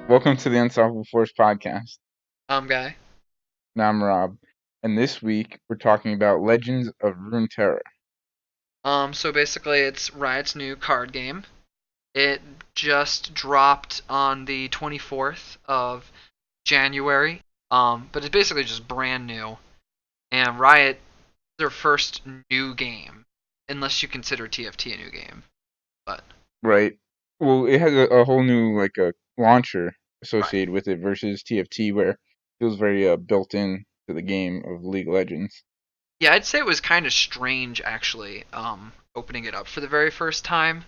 Welcome to the Unstoppable Force podcast. Guy. Now I'm Rob, and this week we're talking about Legends of Runeterra. So basically, it's Riot's new card game. It just dropped on the 24th of January. But it's basically just brand new. And Riot, their first new game, unless you consider TFT a new game. But Right. Well, it has a whole new launcher right, associated with it versus TFT, where it feels very built in to the game of League of Legends. yeah, I'd say it was kind of strange actually. Opening it up for the very first time.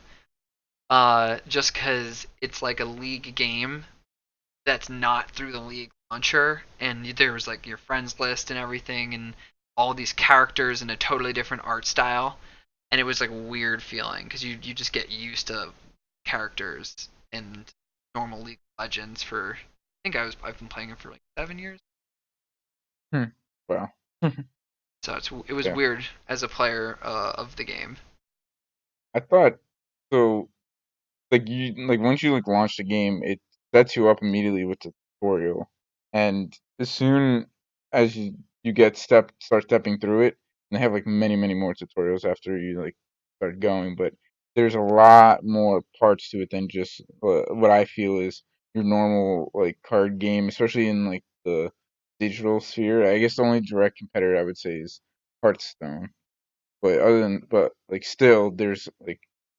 Just because it's like a League game that's not through the League launcher, and there was like your friends list and everything, and all these characters in a totally different art style, and it was like a weird feeling because you just get used to characters in normal League of Legends for I've been playing it for like 7 years, Hmm. Wow. so it was Yeah. weird as a player of the game. I thought so. Like once you launch the game, it sets you up immediately with the tutorial, and as soon as you start stepping through it, and they have many more tutorials after you start going, but there's a lot more parts to it than just what I feel is your normal card game, especially in the digital sphere. I guess the only direct competitor I would say is Hearthstone. But still, there's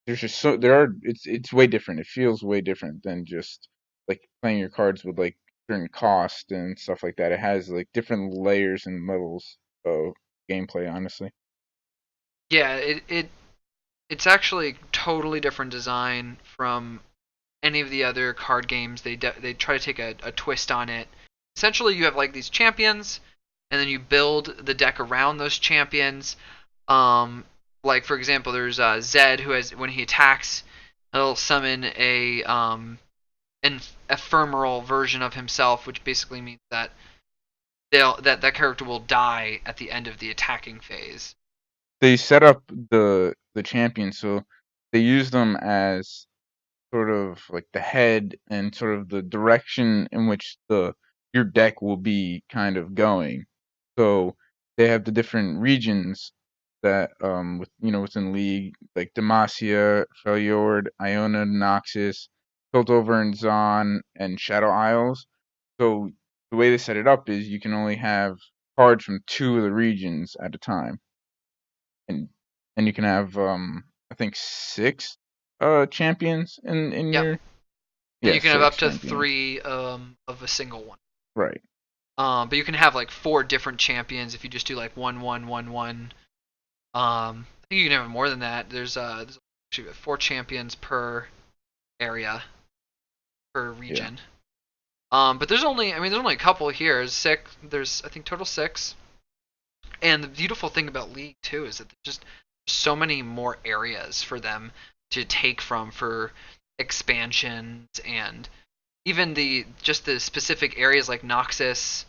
just there are it's way different. It feels way different than just playing your cards with certain cost and stuff like that. It has different layers and levels of gameplay, honestly. Yeah, it's actually totally different design from any of the other card games. They try to take a twist on it. Essentially, you have like these champions, and then you build the deck around those champions. Um, like for example, there's Zed who has when he attacks, he'll summon an ephemeral version of himself, which basically means that that character will die at the end of the attacking phase. They set up the champions, so they use them as sort of like the head and sort of the direction in which the your deck will be kind of going. So they have the different regions that within League, like Demacia, Freljord, Iona, Noxus, Piltover and Zon, and Shadow Isles. So the way they set it up is you can only have cards from two of the regions at a time, and you can have I think six champions in Yep, your and yeah, you can have six up to champions. three of a single one. Right. But you can have like four different champions if you just do like one. I think you can have more than that. There's actually four champions per area per Yeah. region. But there's only a couple here. There's six. There's I think total six. And the beautiful thing about League too is that there's just so many more areas for them to take from for expansions and even the specific areas like Noxus.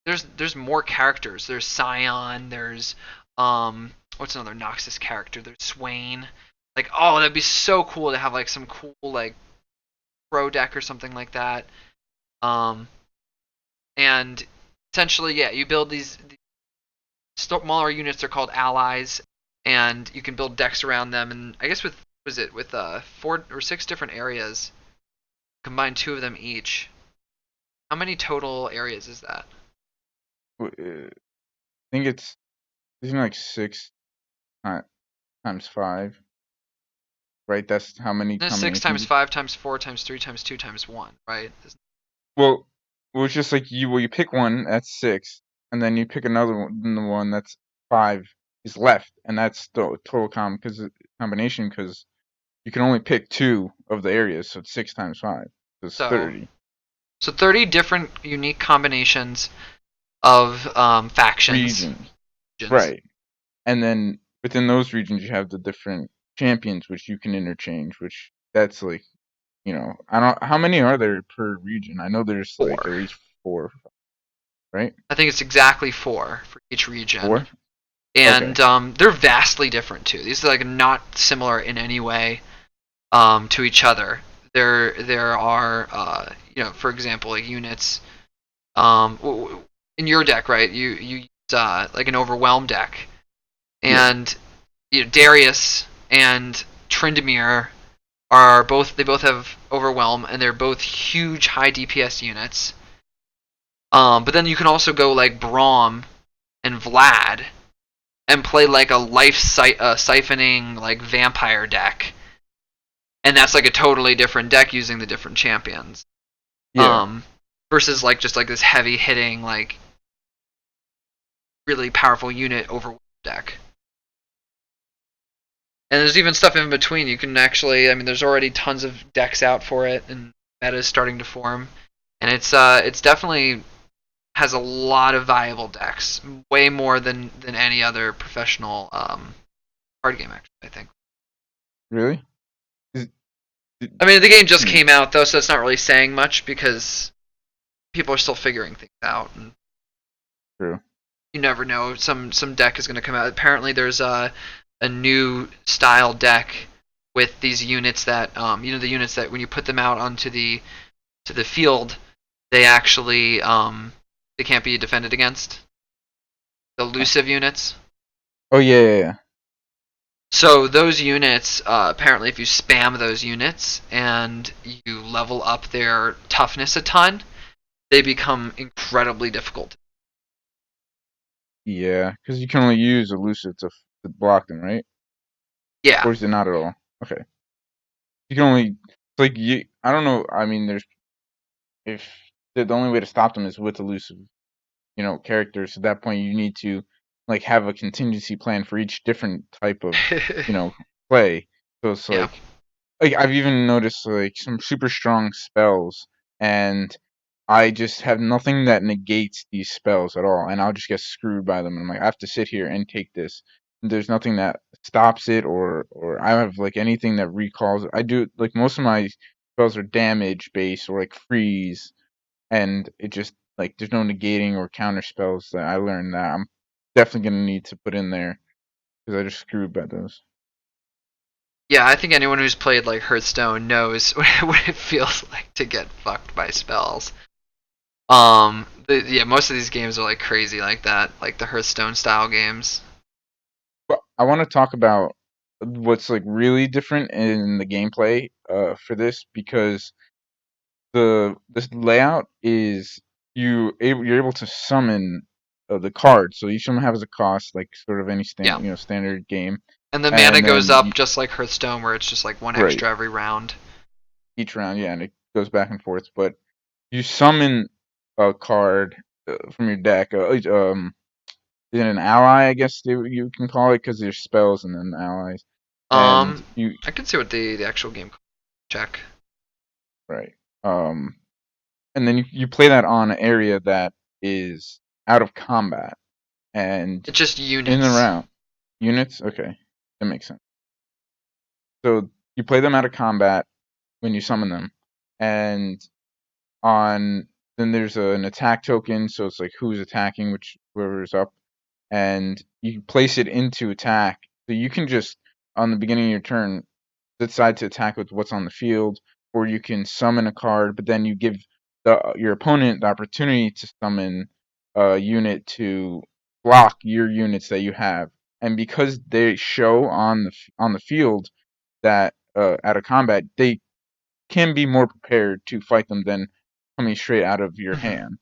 There's more characters. There's Scion. There's what's another Noxus character? There's Swain. Like oh, that'd be so cool to have like some cool like pro deck or something like that. Um, and essentially, yeah, you build these smaller units. They're called allies, and you can build decks around them. And I guess with was it with four or six different areas, combine two of them each. How many total areas is that? I think it's isn't it like times five, right? That's how many It's six combinations. times five times four times three times two times one, right? Well, it's just like you pick one that's six, and then you pick another one that's five is left, and that's the total combination because you can only pick two of the areas, so it's six times five, so it's So 30 so 30 different unique combinations of factions. regions, Regions. right? And then within those regions, you have the different champions which you can interchange, which that's I don't how many are there per region? I know there's like at Four. least four, right? I think it's exactly four for each region. Four? Okay. And they're vastly different too. These are like not similar in any way to each other. there are for example like units in your deck, right? You use like an overwhelm deck, Yeah. and Darius and Tryndamere are both they both have overwhelm, and they're both huge high DPS units. But then you can also go like Braum and Vlad and play like a siphoning like vampire deck, and that's like a totally different deck using the different champions. Yeah. Um, Versus like just like this heavy hitting like really powerful unit overwhelm deck. And there's even stuff in between. You can actually, I mean, there's already tons of decks out for it, and meta is starting to form, and it's definitely has a lot of viable decks, way more than any other professional card game. Actually, I think. Really? Is, did, I mean, the game just hmm, came out though, so it's not really saying much because people are still figuring things out, and true. you never know. Some deck is going to come out. Apparently, there's a new style deck with these units that the units that when you put them out onto the field, they actually they can't be defended against. The Oh, elusive units. oh yeah, yeah, yeah. So those units, apparently, if you spam those units and you level up their toughness a ton, they become incredibly difficult. Yeah, because you can only use elusive to block them, right? Yeah. Or is it not at all? Okay. You can only it's like you. I don't know. I mean, there's if the only way to stop them is with elusive, characters. At that point, you need to like have a contingency plan for each different type of you know play. So it's Yeah. like I've even noticed like some super strong spells, and I just have nothing that negates these spells at all, and I'll just get screwed by them. And I'm like, I have to sit here and take this. There's nothing that stops it, or I have like anything that recalls it. I do like most of my spells are damage based or like freeze, and it just like there's no negating or counter spells that I learned that I'm definitely gonna need to put in there because I just screwed by those. Yeah, I think anyone who's played like Hearthstone knows what it feels like to get fucked by spells. Yeah, most of these games are like crazy like that, like the Hearthstone style games. But I want to talk about what's like really different in the gameplay for this because this layout is you're able to summon the card. So each of them has a cost, like sort of any Yeah, standard game, and the mana and goes then up just like Hearthstone, where it's just like one right extra every round. each round, yeah, and it goes back and forth. But you summon a card from your deck. Is it an ally? I guess you can call it because there's spells and then allies, and Um, you I can see what the actual game check. right. And then you play that on an area that is out of combat, and It's just in the units. round units. Okay, that makes sense. So you play them out of combat when you summon them, and on then there's an attack token. So it's like who's attacking, which whoever's up, and you place it into attack. So you can just on the beginning of your turn decide to attack with what's on the field, or you can summon a card, but then you give your opponent the opportunity to summon a unit to block your units that you have. And because they show on the field that out of combat, they can be more prepared to fight them than coming straight out of your Mhm. hand.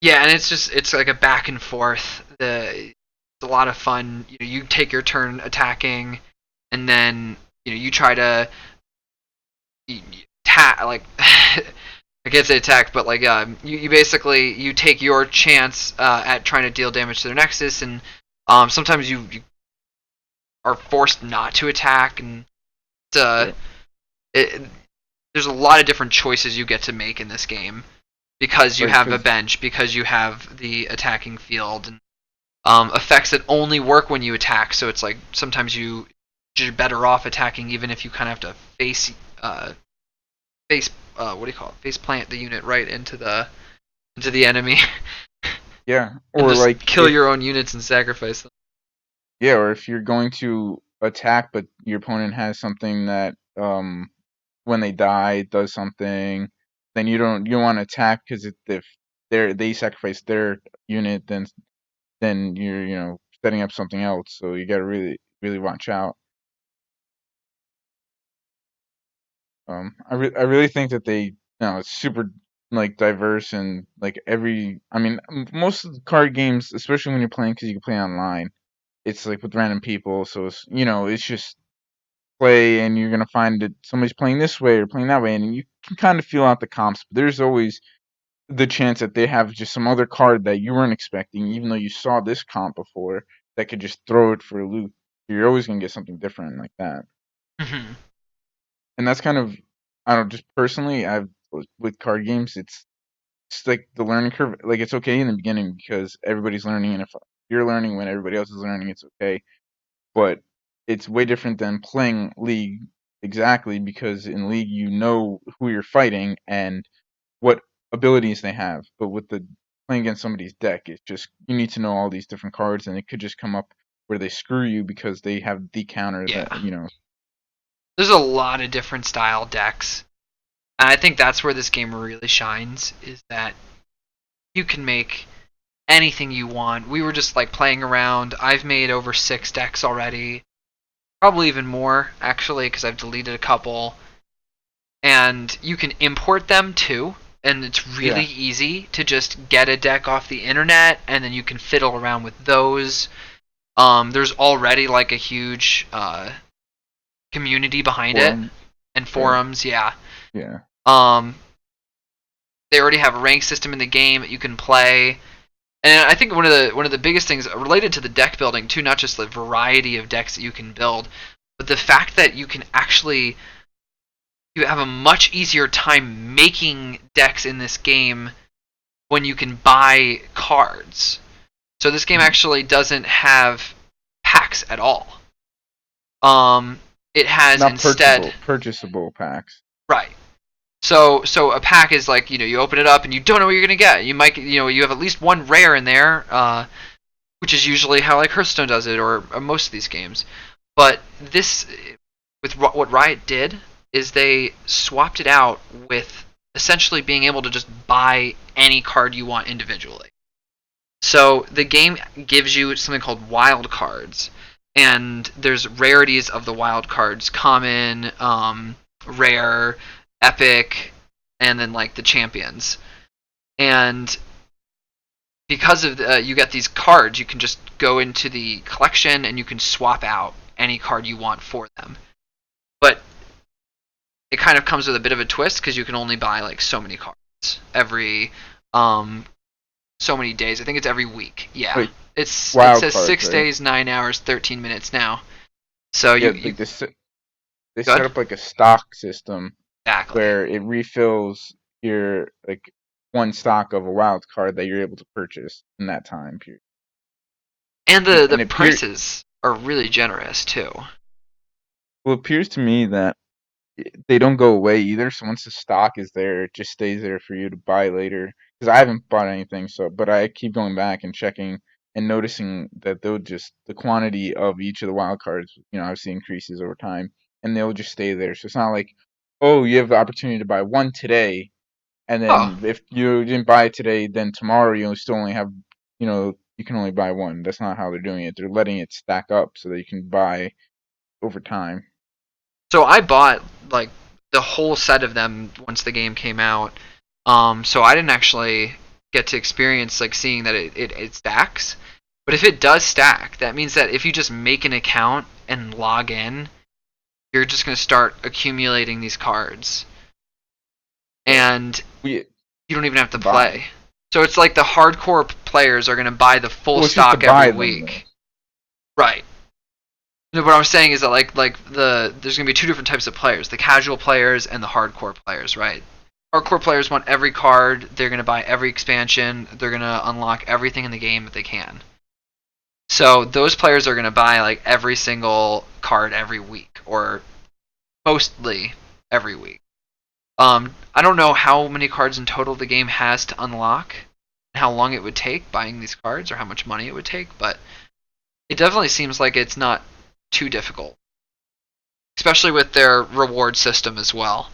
Yeah, and it's like a back and forth. It's a lot of fun. You take your turn attacking, and then you try to attack. Like I can't say attack, but like you basically you take your chance at trying to deal damage to their nexus, and sometimes you are forced not to attack, and uh, Right, it, there's a lot of different choices you get to make in this game because you right, have a because bench, because you have the attacking field, and effects that only work when you attack. So it's like sometimes you're better off attacking even if you kind of have to uh, face what do you call it? Face plant the unit right into the enemy yeah, and or just like kill your own units and sacrifice them. or if you're going to attack, but your opponent has something that when they die, it does something. Then you don't want to attack because if they sacrifice their unit, then you're setting up something else. So you got to really watch out. I really think that it's super like diverse and like every. I mean, most of the card games, especially when you're playing, because you can play online, it's like with random people. So it's just play, and you're gonna find that somebody's playing this way or playing that way, and you can kind of feel out the comps. But there's always the chance that they have just some other card that you weren't expecting, even though you saw this comp before, that could just throw it for a loop. You're always gonna get something different like that. Hmm. And that's kind of, I don't know, just personally, I've with card games, it's like the learning curve. Like it's okay in the beginning because everybody's learning, and if you're learning when everybody else is learning, it's okay. But it's way different than playing League exactly because in League you know who you're fighting and what abilities they have. But with the playing against somebody's deck, it's just you need to know all these different cards, and it could just come up where they screw you because they have the counter that Yeah. There's a lot of different style decks. And I think that's where this game really shines, is that you can make anything you want. We were just like playing around. I've made over 6 decks already. Probably even more, actually, because I've deleted a couple. And you can import them too. And it's really Yeah. easy to just get a deck off the internet, and then you can fiddle around with those. There's already like a huge community behind it, Forum, and right? forums. Yeah. Yeah. Um, they already have a rank system in the game that you can play. And I think one of the biggest things related to the deck building too, not just the variety of decks that you can build, but the fact that you have a much easier time making decks in this game when you can buy cards. So this game Mhm. actually doesn't have packs at all. Um, it has Not instead, purchasable packs. right. So a pack is like, you open it up and you don't know what you're gonna get. You have at least one rare in there, which is usually how like Hearthstone does it, or most of these games. But this, with what Riot did, is they swapped it out with essentially being able to just buy any card you want individually. So the game gives you something called wild cards, and there's rarities of the wild cards: common, rare, epic, and then like the champions. And because of you get these cards, you can just go into the collection and you can swap out any card you want for them. But it kind of comes with a bit of a twist because you can only buy like so many cards every um so many days. I think it's every week. Yeah, Wait, it wild says cards, six right? days, 9 hours, 13 minutes now. So Yeah, you like they good set up like a stock system exactly. where it refills your like one stock of a wild card that you're able to purchase in that time period. And And, the and it appear prices are really generous too. well, it appears to me that they don't go away either. So once the stock is there, it just stays there for you to buy later. Because I haven't bought anything, so but I keep going back and checking and noticing that they'll just the quantity of each of the wild cards, obviously increases over time, and they'll just stay there. So it's not like, oh, you have the opportunity to buy one today, and Oh, then if you didn't buy it today, then tomorrow you still only have, you can only buy one. That's not how they're doing it. They're letting it stack up so that you can buy over time. so I bought like the whole set of them once the game came out. So I didn't actually get to experience like seeing that it stacks. But if it does stack, that means that if you just make an account and log in, you're just going to start accumulating these cards, Right. and We you don't even have to buy. play. So it's like the hardcore players are going to buy the full Well, it's just to stock every buy them though. week. Right. No, what I'm saying is that there's gonna be two different types of players: the casual players and the hardcore players, right? Hardcore players want every card. They're gonna buy every expansion. They're gonna unlock everything in the game that they can. So those players are gonna buy like every single card every week, or mostly every week. I don't know how many cards in total the game has to unlock, and how long it would take buying these cards, or how much money it would take, but it definitely seems like it's not too difficult, especially with their reward system as well.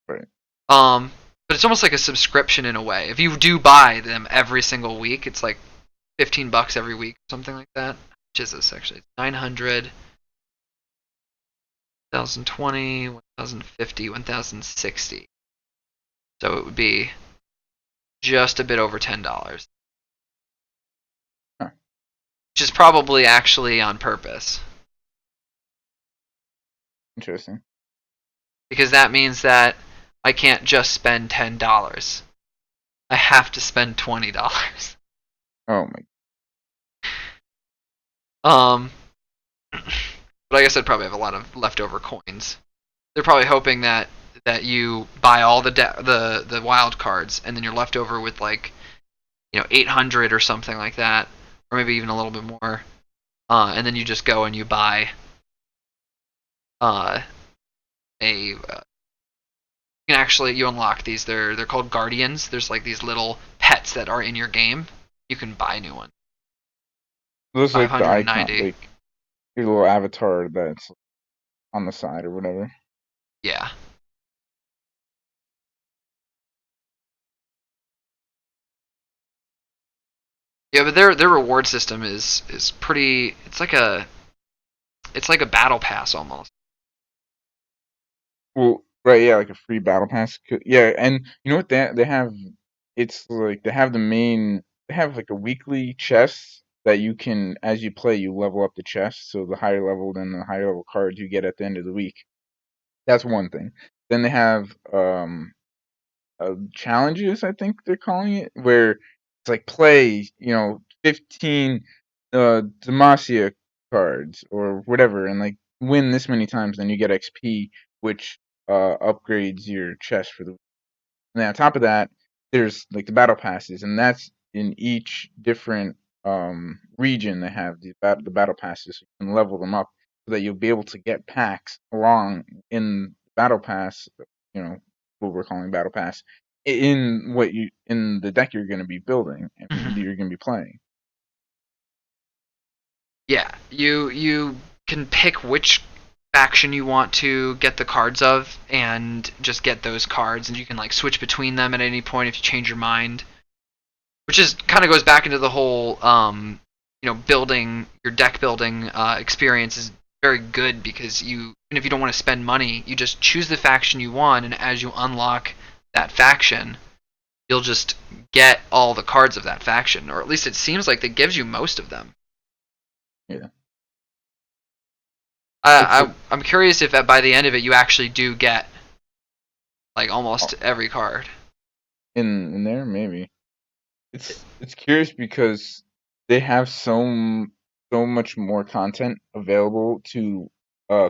Right. Um, but it's almost like a subscription in a way. If you do buy them every single week, it's like $15 every week, something like that. Which is this actually? 900, 1020, 1050, 1060. So it would be just a bit over $10, Huh. which is probably actually on purpose Interesting. because that means that I can't just spend $10. I have to spend $20. Oh my. Um, but I guess I'd probably have a lot of leftover coins. They're probably hoping that you buy all the wild cards and then you're left over with like 800 or something like that, or maybe even a little bit more. And then you just go and you buy uh, you can actually you unlock these. They're called guardians. There's like these little pets that are in your game. You can buy new ones. Looks like the icon, 590. like your little avatar that's on the side or whatever. Yeah. Yeah, but their reward system is pretty. It's like a battle pass almost. Well, right, yeah, like a free battle pass. Yeah, and you know what they have? It's like they have the main. They have like a weekly chest that you can, as you play, you level up the chest. So the higher level, then the higher level cards you get at the end of the week. That's one thing. Then they have challenges, I think they're calling it, where it's like play, 15 Demacia cards or whatever, and like win this many times, then you get XP, which upgrades your chest for the. And then on top of that, there's like the battle passes, and that's in each different region. They have the battle passes. So you can level them up so that you'll be able to get packs along in battle pass. You know what we're calling battle pass in the deck you're going to be building and Mhm. you're going to be playing. Yeah, you can pick which faction you want to get the cards of, and just get those cards, and you can like switch between them at any point if you change your mind. Which is kind of goes back into the whole building your deck building experience is very good because even if you don't want to spend money, you just choose the faction you want, and as you unlock that faction, you'll just get all the cards of that faction, or at least it seems like that gives you most of them. Yeah, it's I'm curious if by the end of it you actually do get like uh, almost every card. in there maybe. It's curious because they have so much more content available to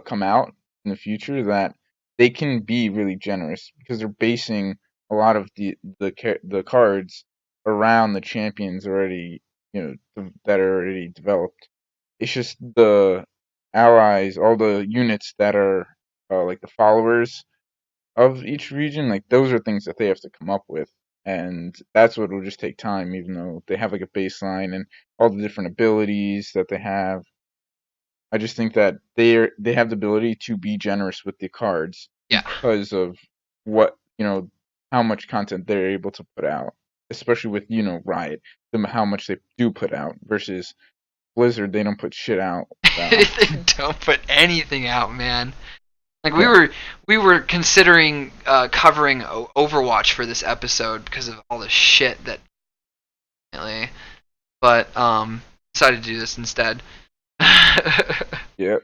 come out in the future that they can be really generous because they're basing a lot of the cards around the champions already, that are already developed. It's just the allies, all the units that are like the followers of each region, like those are things that they have to come up with. And that's what will just take time, even though they have like a baseline and all the different abilities that they have. I just think that they have the ability to be generous with the cards Yeah. because of what how much content they're able to put out, especially with Riot, how much they do put out versus Blizzard. They don't put shit out. They So don't put anything out, man. Like we yeah, were we were considering covering Overwatch for this episode because of all the shit that, but decided to do this instead. yeah,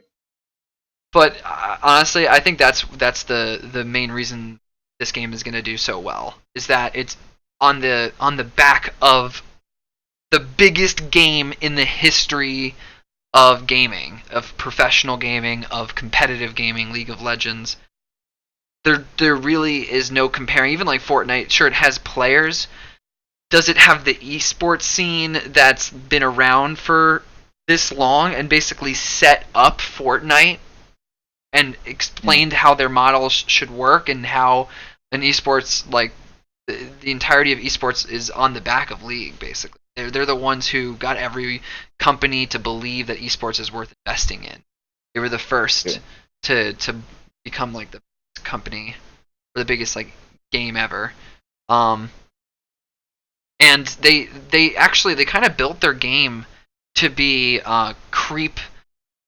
But honestly, I think that's the main reason this game is going to do so well is that it's on the back of the biggest game in the history of gaming, of professional gaming, of competitive gaming, League of Legends. There really is no comparing. Even like Fortnite, sure it has players. Does it have the esports scene that's been around for this long and basically set up Fortnite and mm, explained how their models should work and how an esports like the entirety of esports is on the back of League basically. They're the ones who got every company to believe that esports is worth investing in. They were the yeah. first to become like the company. or the biggest like game ever. Um, and they actually they kind of built their game to be creep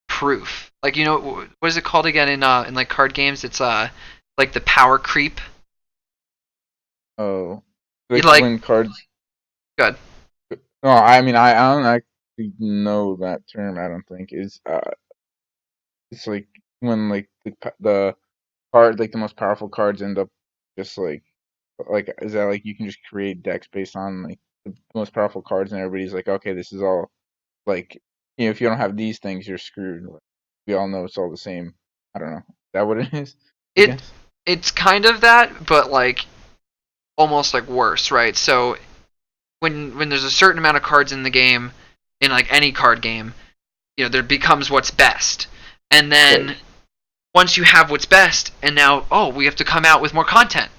proof. Like you know what is it called again in like card games? It's like the power creep. Oh, You like like when cards. good. No, I mean I don't actually know that term. I don't think is it's like when like the card like the most powerful cards end up just like is that like you can just create decks based on like the most powerful cards and everybody's like okay this is all like if you don't have these things you're screwed. Like, we all know it's all the same. I don't know. Is that what it is? I It guess. it's kind of that, but like almost like worse, right? So when there's a certain amount of cards in the game, in like any card game, you know, there becomes what's best. And Right. then once you have what's best, and now, oh, we have to come out with more content.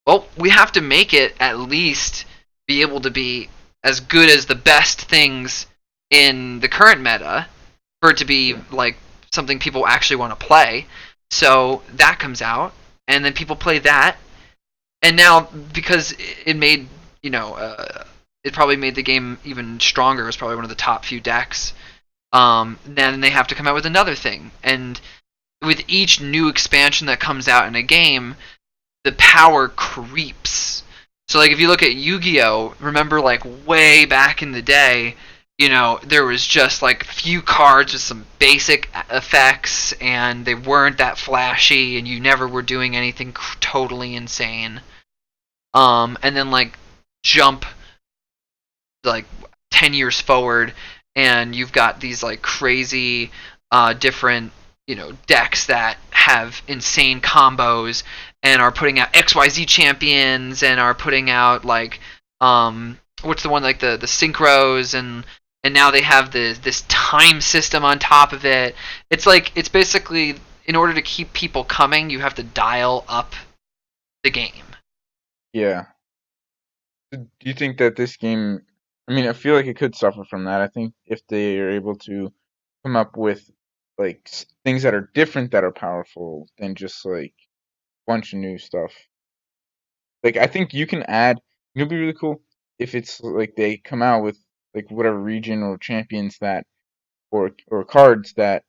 Well, we have to make it at least be able to be as good as the best things in the current meta for it to be Yeah. like something people actually want to play. So that comes out, and then people play that, and now because it made you know it probably made the game even stronger. It was probably one of the top few decks. Then they have to come out with another thing, and with each new expansion that comes out in a game, the power creeps. So like if you look at Yu-Gi-Oh, remember like way back in the day, you know, there was just like few cards with some basic effects and they weren't that flashy and you never were doing anything totally insane. And then like jump like 10 years forward and you've got these like crazy different you know decks that have insane combos and are putting out XYZ champions and are putting out like what's the one like the synchros and now they have this time system on top of it. It's like it's basically in order to keep people coming, you have to dial up the game. Yeah. Do you think that this game? I mean, I feel like it could suffer from that. I think if they are able to come up with like things that are different that are powerful than just like a bunch of new stuff. Like I think you can add. It'll be really cool if it's like they come out with like whatever region or champions that or cards that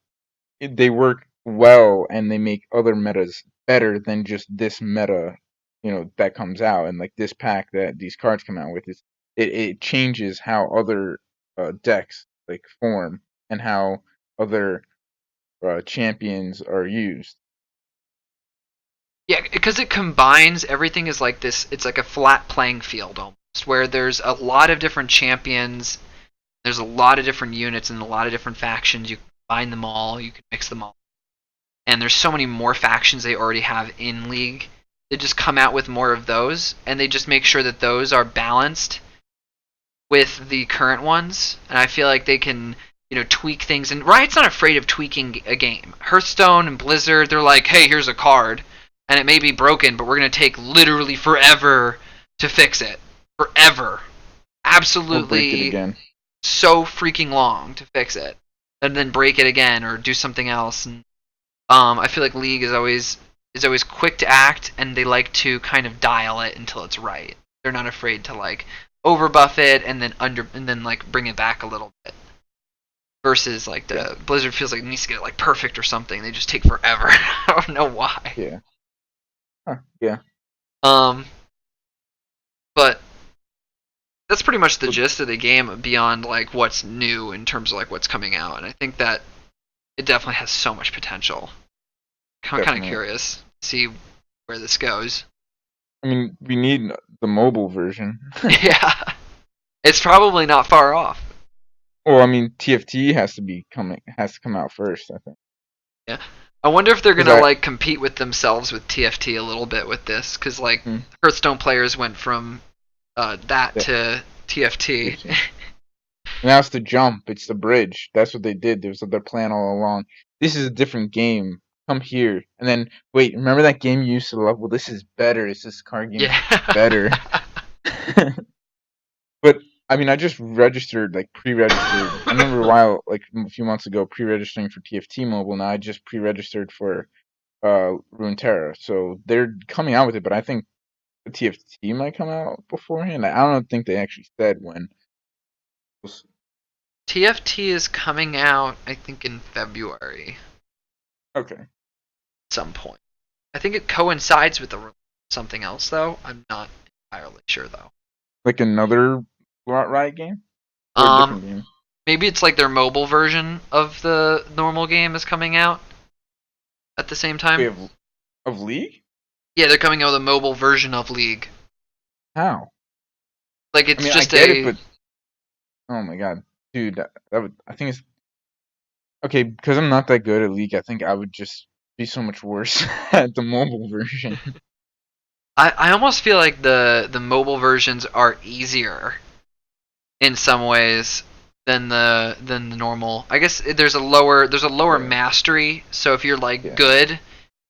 they work well and they make other metas better than just this meta, that comes out and like this pack that these cards come out with is it changes how other decks like form and how other champions are used. Yeah, because it combines everything is like this. It's like a flat playing field almost, where there's a lot of different champions. There's a lot of different units and a lot of different factions. You can combine them all. You can mix them all. And there's so many more factions they already have in League. They just come out with more of those, and they just make sure that those are balanced with the current ones. And I feel like they can, you know, tweak things. And Riot's not afraid of tweaking a game. Hearthstone and Blizzard, they're like, hey, here's a card, and it may be broken, but we're gonna take literally forever to fix it. Forever. Or break it Absolutely again. so freaking long to fix it, and then break it again or do something else. And I feel like League is always quick to act, and they like to kind of dial it until it's right. They're not afraid to like overbuff it and then like bring it back a little bit. Versus like Yeah. the Blizzard feels like it needs to get it like perfect or something. They just take forever. I don't know why. Yeah. Huh, yeah. Um, but that's pretty much the But gist of the game beyond like what's new in terms of like what's coming out, and I think that it definitely has so much potential. I'm kind of definitely. curious to see where this goes. I mean, we need the mobile version. Yeah, it's probably not far off. Well, I mean, TFT has to come out first, I think. Yeah, I wonder if they're Because gonna like compete with themselves with TFT a little bit with this, because like hmm, Hearthstone players went from that yeah, to TFT. TFT. Now it's the jump. It's the bridge. That's what they did. There was their plan all along. This is a different game. Come here, and then wait. Remember that game you used to love? Well, this is better. This card game's better. Yeah. But I mean, I just registered, like pre-registered. I remember a while, like a few months ago, pre-registering for TFT Mobile. Now I just pre-registered for Runeterra, so they're coming out with it. But I think the TFT might come out beforehand. I don't think they actually said when. TFT is coming out, I think, in February Okay, at some point. I think it coincides with something else, though. I'm not entirely sure, though. like another Riot game or a Um, different game. Maybe it's like their mobile version of the normal game is coming out at the same Wait, time. of League? Yeah, they're coming out with a mobile version of League. How? Like I it's mean, I just get it, a but oh my god, dude, that would, I think it's okay because I'm not that good at League. I think I would just be so much worse at the mobile version. I almost feel like the mobile versions are easier in some ways than the normal. I guess there's a lower Yeah, mastery. So if you're like yeah, good,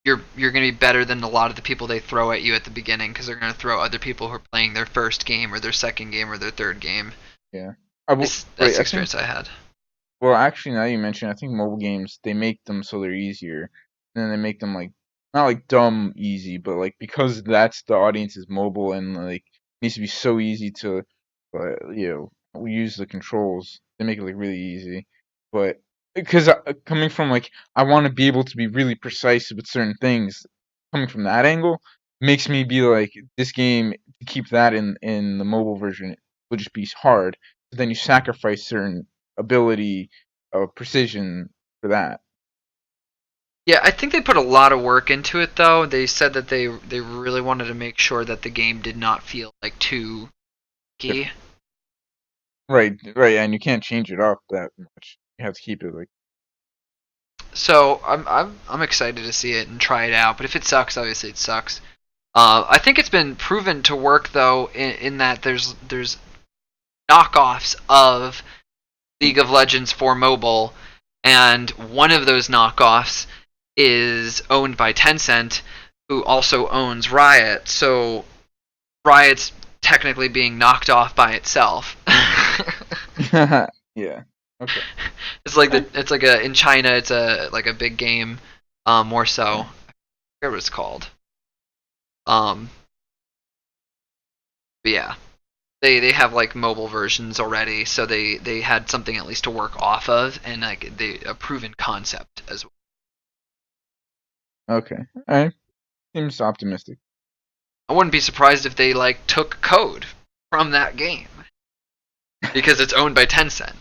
you're gonna be better than a lot of the people they throw at you at the beginning because they're gonna throw other people who are playing their first game or their second game or their third game. yeah. That's Right. the I think. experience I had. Well, actually, now you mention, I think mobile games they make them so they're easier, and then they make them like not like dumb easy, but like because that's the audience is mobile and like needs to be so easy to, we use the controls. They make it like really easy, but because coming from like I want to be able to be really precise with certain things, coming from that angle makes me be like this game to keep that in the mobile version would just be hard. But then you sacrifice certain ability of precision for that. Yeah, I think they put a lot of work into it though. They said that they really wanted to make sure that the game did not feel like too If key. right, and you can't change it up that much. You have to keep it like So I'm excited to see it and try it out. But if it sucks, obviously it sucks. I think it's been proven to work though in that there's knockoffs of League of Legends for mobile, and one of those knockoffs is owned by Tencent, who also owns Riot. So Riot's technically being knocked off by itself. yeah. Okay. It's like Eh, it's like a in China it's a like a big game, more so. yeah. I forget what it's called. Um, but yeah, they have like mobile versions already, so they had something at least to work off of, and like they a proven concept as well. Okay. All right. Seems optimistic. I wouldn't be surprised if they like took code from that game because it's owned by Tencent.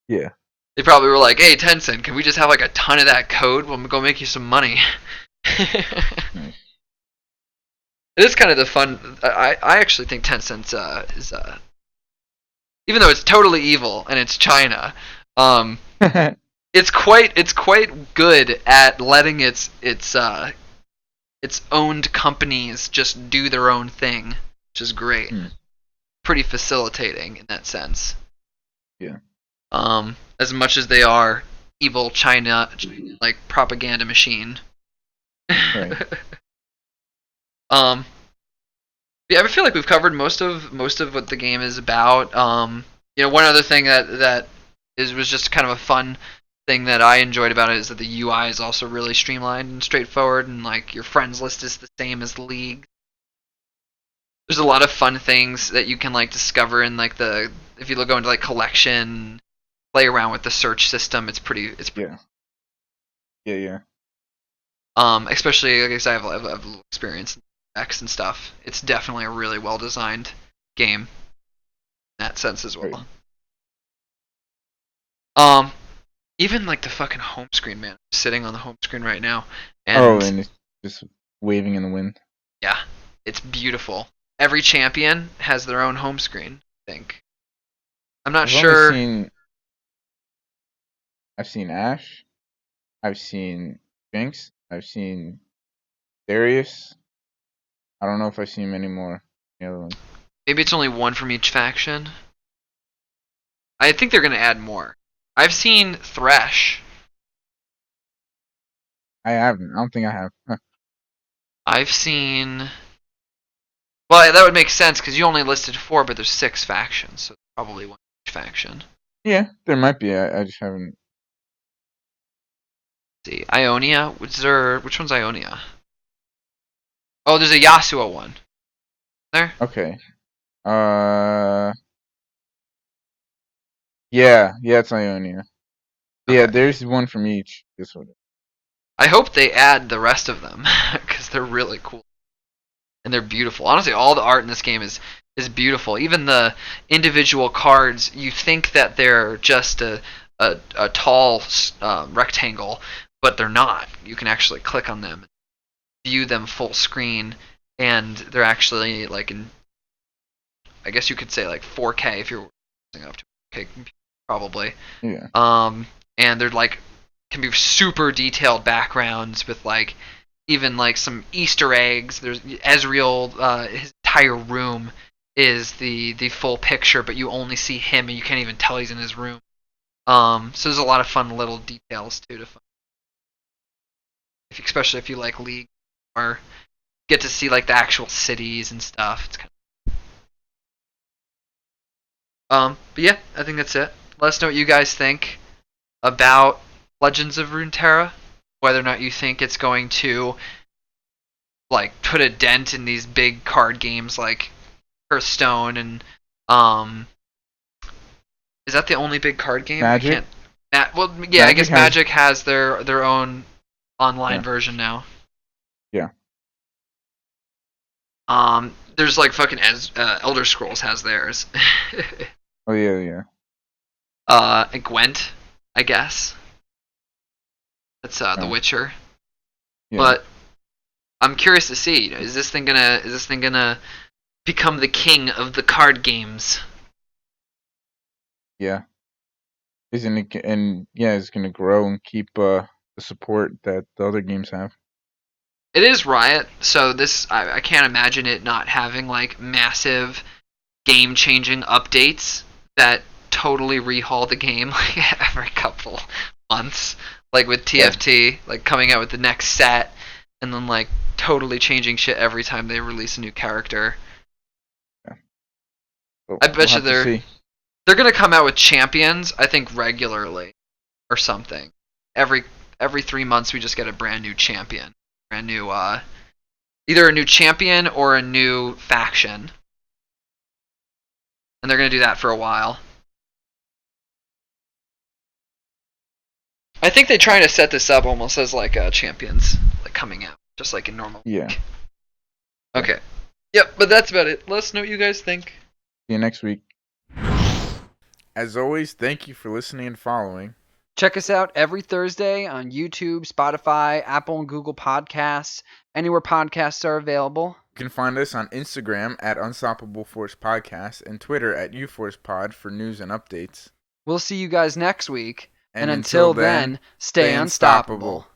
Yeah. They probably were like, "Hey, Tencent, can we just have like a ton of that code? We'll go make you some money." Nice. It is kind of the fun. I actually think Tencent is even though it's totally evil and it's China, um, it's quite good at letting its owned companies just do their own thing, which is great. Hmm. Pretty facilitating in that sense. Yeah. As much as they are evil China like propaganda machine. Right. um, yeah, I feel like we've covered most of what the game is about. One other thing that is was just kind of a fun thing that I enjoyed about it is that the UI is also really streamlined and straightforward, and like your friends list is the same as the league. There's a lot of fun things that you can like discover in like the if you go into like collection, play around with the search system. It's pretty Yeah. Yeah. Yeah. especially like I said, I have a little experience in X and stuff. It's definitely a really well designed game in that sense as Right. well. Um, Even like the fucking home screen, man. I'm sitting on the home screen right now, Oh, and and it's just waving in the wind. yeah, it's beautiful. Every champion has their own home screen. I think. I'm not I've only sure. seen I've seen Ash. I've seen Jinx. I've seen Darius. I don't know if I've seen many more. The other ones. Maybe it's only one from each faction. I think they're gonna add more. I've seen Thresh. I haven't. I don't think I have. Huh. I've seen. Well, that would make sense because you only listed four, but there's six factions, so probably one each faction. Yeah, there might be. I just haven't. Let's see, Ionia. Which one's Ionia? Oh, there's a Yasuo one. There. Okay. Uh, yeah, it's Ionia. Yeah, Okay. there's one from each. This one. I hope they add the rest of them because they're really cool and they're beautiful. Honestly, all the art in this game is beautiful. Even the individual cards, you think that they're just a tall rectangle, but they're not. You can actually click on them, view them full screen, and they're actually like in, I guess you could say like 4K if you're using up to 4K probably. Yeah. And they're like can be super detailed backgrounds with like even like some Easter eggs. There's Ezreal, his entire room is the full picture, but you only see him and you can't even tell he's in his room. So there's a lot of fun little details too to find, especially if you like League or get to see like the actual cities and stuff. It's kind but yeah, I think that's it. Let us know what you guys think about Legends of Runeterra. Whether or not you think it's going to like put a dent in these big card games like Hearthstone and um is that the only big card game? I Magic. can't. Well, yeah, I Magic guess has. Magic has their own online Yeah. version now. Yeah. There's like fucking Elder Scrolls has theirs. Oh yeah. And Gwent, I guess. That's The Oh, Witcher. yeah. But I'm curious to see. Is this thing gonna become the king of the card games? Yeah. Isn't it? And yeah, it's gonna grow and keep the support that the other games have. It is Riot, so this I can't imagine it not having like massive game-changing updates that totally rehaul the game like every couple months, like with Yeah. TFT, like coming out with the next set, and then like totally changing shit every time they release a new character. Yeah. But I we'll bet you have to see. they're gonna come out with champions, I think regularly or something. Every every 3 months we just get a brand new champion, brand new either a new champion or a new faction, and they're gonna do that for a while. I think they're trying to set this up almost as like champions like coming out, just like in normal Yeah. week. Yeah. Okay. Yep, but that's about it. Let us know what you guys think. See you next week. As always, thank you for listening and following. Check us out every Thursday on YouTube, Spotify, Apple and Google Podcasts, anywhere podcasts are available. You can find us on Instagram at Unstoppable Force Podcast and Twitter at UForcePod for news and updates. We'll see you guys next week. And until until then, then, stay stay unstoppable.